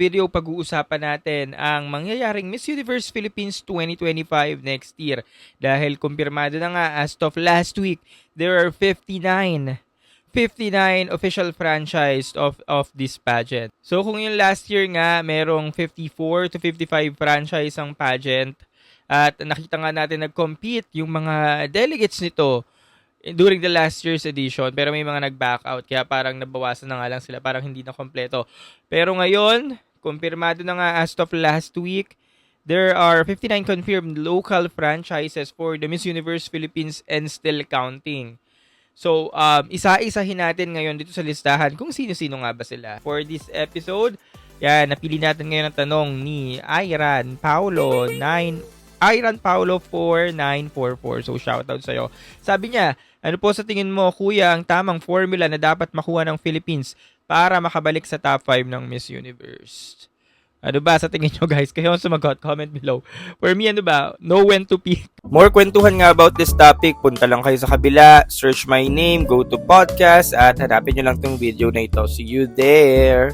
video pag-uusapan natin ang mangyayaring Miss Universe Philippines 2025 next year. Dahil kumpirmado na nga as of last week, there are 59 official franchise of this pageant. So kung yung last year nga, merong 54 to 55 franchise ang pageant at nakita nga natin nag-compete yung mga delegates nito during the last year's edition pero may mga nag-back out kaya parang nabawasan na nga lang sila, parang hindi na kompleto. Pero ngayon, kumpirmado na nga as of last week, there are 59 confirmed local franchises for the Miss Universe Philippines and still counting. So, isa-isahin natin ngayon dito sa listahan kung sino-sino nga ba sila. For this episode, yan, napili natin ngayon ang tanong ni Iran Paulo 4944. So, shoutout sa'yo. Sabi niya, ano po sa tingin mo, kuya, ang tamang formula na dapat makuha ng Philippines para makabalik sa top 5 ng Miss Universe? Ano ba sa tingin nyo, guys? Kayo ang sumagot, comment below. For me, ano ba? Know when to pick. More kwentuhan nga about this topic, punta lang kayo sa kabila, search my name, go to podcast, at hanapin nyo lang tong video na ito. See you there!